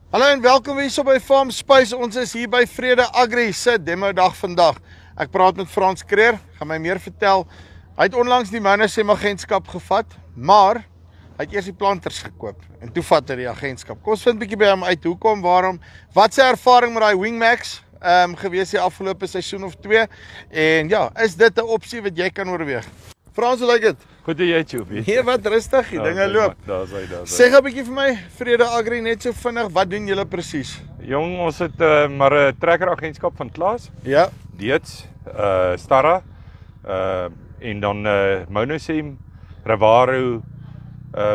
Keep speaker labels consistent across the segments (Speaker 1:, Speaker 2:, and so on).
Speaker 1: Hallo en welkom weer so by Farm Space. Ons is hier by Vrede Agri se demo dag vandag. Ek praat met Frans Kreer, gaan my meer vertel. Hy het onlangs die Monosem agentskap gevat, maar hy het eers die planters gekoop en toe vat hy die agentskap. Kom ons vind 'n bietjie by hom uit hoekom, waarom, wat sy ervaring met daai Wingmax gewees die afgelope seisoen of 2 en ja, is dit 'n opsie wat jy kan oorweeg? Frans, hoe lyk dit?
Speaker 2: Goed jy Tjopie.
Speaker 1: Nee, wat rustig, die dinge loop.
Speaker 2: Daar's hy.
Speaker 1: Sê gou 'n bietjie vir my, Vrede Agri net so vinnig, wat doen julle presies?
Speaker 2: Jong, ons het maar 'n trekkeragentskap van Klaas.
Speaker 1: Ja.
Speaker 2: Deets, Starra, en dan Monosem, Revaro,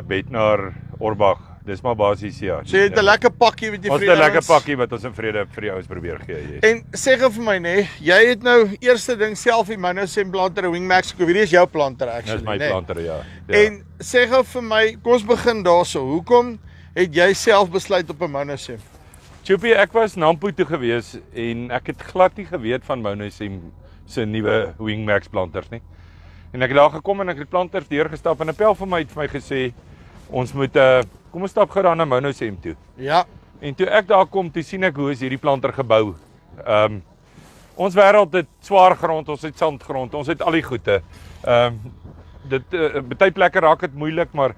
Speaker 2: Bednar, Orbach. Dis maar basies ja.
Speaker 1: So jy het 'n lekker pakkie wat jy
Speaker 2: Ons het 'n lekker pakkie wat ons in vrede vir die ouens probeer gee. Yes.
Speaker 1: En sê gou vir my nê, jy het nou eerste ding self die Monosem planter, 'n Wingmax gekoop. Hierdie is jou planter actually.
Speaker 2: Dis my planter, ja.
Speaker 1: En sê gou vir my, kom ons begin daarso. Hoekom het jy self besluit op 'n Monosem?
Speaker 2: Tjopie, ek was Nampo toe gewees en ek het glad nie geweet van Monosem se nuwe Wingmax planters nie. En ek het daar gekom en ek het planters deurgestap en 'n pel van my het vir my gesê ons moet kom ons stap gou daar na Monosem toe.
Speaker 1: Ja.
Speaker 2: En toe ek daar kom, toe sien ek hoe is hierdie planter gebou. Ons wêreld het swaar grond, ons het sandgrond, ons het al die goede. Dit baie plekke raak dit moeilik, maar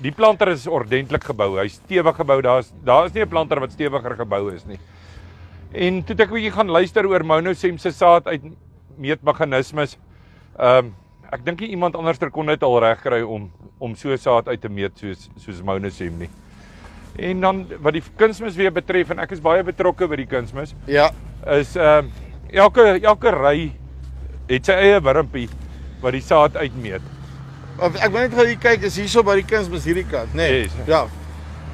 Speaker 2: die planter is ordentlik gebou. Hy's stewig gebou. Daar is nie 'n planter wat stewiger gebou is nie. En toe het ek 'n bietjie gaan luister oor Monosem se saad uit meetmeganismes. Ek dink nie iemand anders kon dit al reg kry om so saad uit te meet soos Monosem nie. En dan wat die kunsmis weer betref, en ek is baie betrokke by die kunsmis.
Speaker 1: Ja.
Speaker 2: Is elke ry het sy eie wurmpie wat die saad uitmeet.
Speaker 1: Ek wil net gou hier kyk, is hierso by die kunsmis hierdie kant, nê?
Speaker 2: Yes.
Speaker 1: Ja.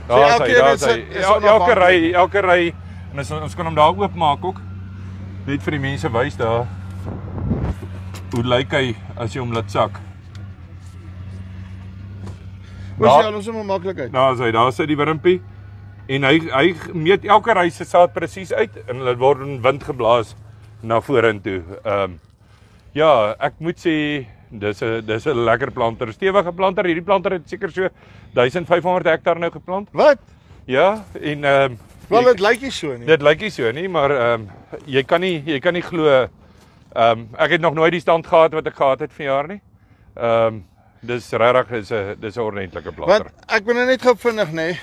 Speaker 2: Daar's hy. Elke ry en ons kan hom daar oopmaak ook. Net vir die mense wys daar. Hoe lyk hy as jy hom laat sak?
Speaker 1: Ons is hom maklik uit.
Speaker 2: Daar is hy die wurmpie. En hy meet elke ry se saad presies uit en dit word in wind geblaas na vorentoe. Ja, ek moet sê dis 'n lekker planter, stewige planter. Hierdie planter het seker so 1500 hektaar nou geplant.
Speaker 1: Wat?
Speaker 2: Ja, en
Speaker 1: wel dit lyk nie so nie.
Speaker 2: Dit lyk nie so nie, maar jy kan nie glo ek het nog nooit die stand gehad wat ek gehad het vanjaar nie. Dis regtig dis 'n ordentlike planter.
Speaker 1: Want ek ben net gou vinnig nê.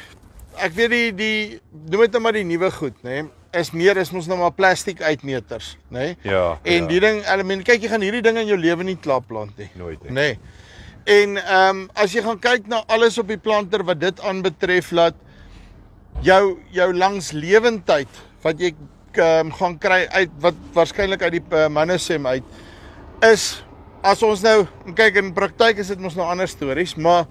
Speaker 1: Ek weet die noem dit nou maar die nuwe goed nê. Is mos nou maar plastiek uitmeters, nê?
Speaker 2: Ja.
Speaker 1: En die ding, kyk jy gaan hierdie ding in jou lewe nie klaar plant nie.
Speaker 2: Nooit nie.
Speaker 1: Nee. En as jy gaan kyk na alles op die planter wat dit aanbetref, laat jou langslewendheid wat jy gaan kry uit wat waarskynlik uit die Monosem uit is, as ons nou kyk in praktyk is dit mos nou ander stories, maar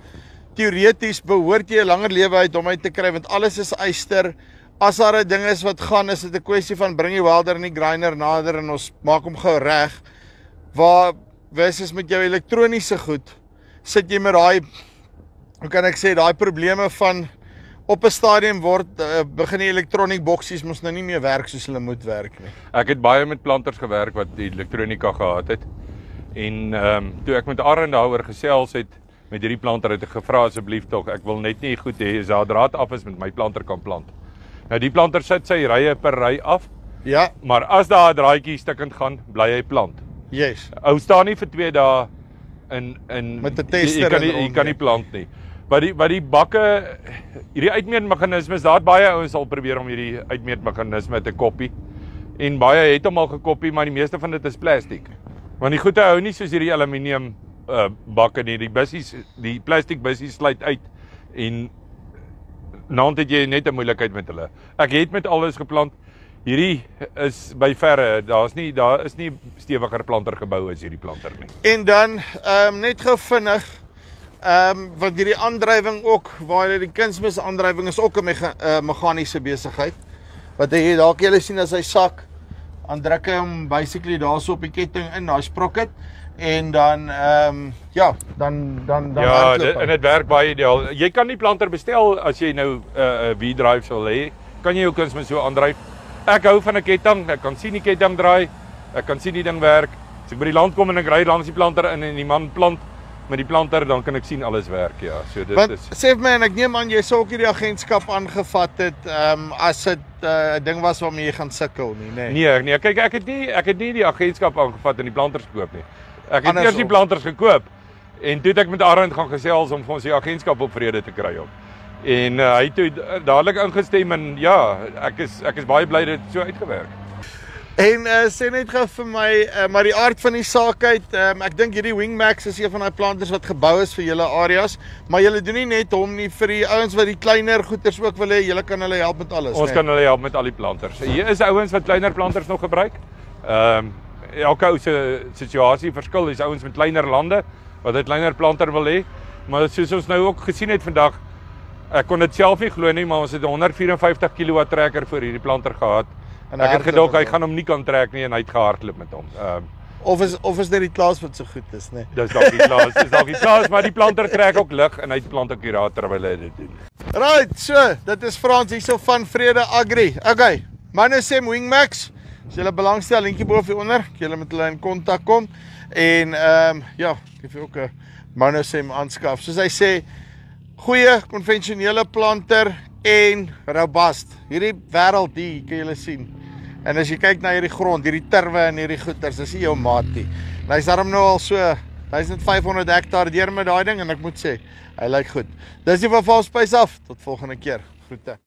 Speaker 1: teoreties behoort jy 'n langer lewe uit om uit te kry want alles is yster. As daar 'n ding is wat gaan, is dit 'n kwessie van bring die welder en die grinder nader en ons maak hom gou reg. Waar versus met jou elektroniese goed, sit jy met daai, hoe kan ek sê, daai probleme van op 'n stadium begin die electronic boksies mos nou nie meer werk soos hulle moet werk nie.
Speaker 2: Ek het baie met planters gewerk wat die elektronika gehad het. En toe ek met Arend daaroor gesels het met hierdie planter het ek gevra asseblief tog, ek wil net nie goed hê as daar draad af is met my planter kan plant. Nou die planter sit sy rye per ry af.
Speaker 1: Ja,
Speaker 2: maar as daar 'n draadjie stukkend gaan, bly hy plant.
Speaker 1: Yes.
Speaker 2: Ou staan nie vir 2 dae in
Speaker 1: met 'n tester
Speaker 2: jy kan nie plant nie. Wat die bakke, hierdie uitmeetmeganismes, daar het baie ouens al probeer om hierdie uitmeetmeganisme te kopie. En baie het hom al gekopie, maar die meeste van dit is plastiek. Want die goede hou nie soos hierdie aluminium bakke nie. Die plastiek bussies sluit uit en nou het jy net 'n moeilikheid met hulle. Ek het met alles geplant. Hierdie is by verre, daar is nie stewiger planter gebou as hierdie planter nie.
Speaker 1: En dan net gou vinnig want hierdie aandrywing ook, waar die kunsmis aandrywing is ook 'n meganiese besigheid. Wat jy dalk jy sien as hy sak, dan druk hy hom basically daarso op die ketting in, daai sprocket en dan dan
Speaker 2: ja, en dit werk baie ideaal. Jy kan die planter bestel as jy nou 'n V-drive wil hê. Kan jy jou kunsmis so aandryf. Ek hou van 'n ketting, ek kan sien die ketting draai, ek kan sien die ding werk. As ek by die land kom en ek ry langs die planter in en die man plant, met die planter dan kan ek sien alles werk, ja. So dit
Speaker 1: Want
Speaker 2: is
Speaker 1: sê vir my en ek neem aan jy sou ook hierdie agentskap aangevat het as dit 'n ding was waarmee jy gaan sukkel nie,
Speaker 2: Nee, kyk ek het nie die agentskap aangevat en die planters gekoop nie. Ek het
Speaker 1: Andersom.
Speaker 2: eers die planters gekoop en toe het ek met Arend gaan gesels om vir ons die agentskap op vrede te kry op. En hy het toe dadelik ingestem en ja, ek is baie bly dit het so uitgewerk.
Speaker 1: En sê net gou vir my, maar die aard van die saak uit, ek dink hierdie Wingmax is een van daai planters wat gebou is vir julle areas, maar julle doen nie net hom nie vir die ouens wat die kleiner goeders ook wil hê, julle kan hulle help met alles.
Speaker 2: Ons kan hulle help met al die planters. Hier is ouens wat kleiner planters nog gebruik. Elke ou se situasie verskil. Dis ouens met kleiner lande wat 'n kleiner planter wil hê, maar soos ons nou ook gesien het vandag, ek kon dit self nie glo nie, maar ons het 'n 154 kW trekker vir hierdie planter gehad.
Speaker 1: En
Speaker 2: Ek het gedog hy gaan hom nie kan trek nie en hy het gehardloop met hom.
Speaker 1: Of is dit die Klaas wat so goed is, né?
Speaker 2: Dis dalk die Klaas, maar die planter trek ook lig en hy plant ook hier terwyl hy dit doen.
Speaker 1: Right, so, dit is Frans hierso van Vrede Agri. Okay, Manosem Wingmax. As julle belangstel, linkie bo of onder, kan julle met hulle in kontak kom en ja, ek het ook 'n Manosem aanskaf. Soos hy sê, goeie konvensionele planter en robust. Hierdie wêreld hier kan julle sien. En as jy kyk na hierdie grond, hierdie turwe en hierdie goeters, dis nie jou maat nie. En hy's daarom nou al so 1500 hektaar deur met daai ding en ek moet sê, hy lyk goed. Dis die van Valspys af. Tot volgende keer. Groete.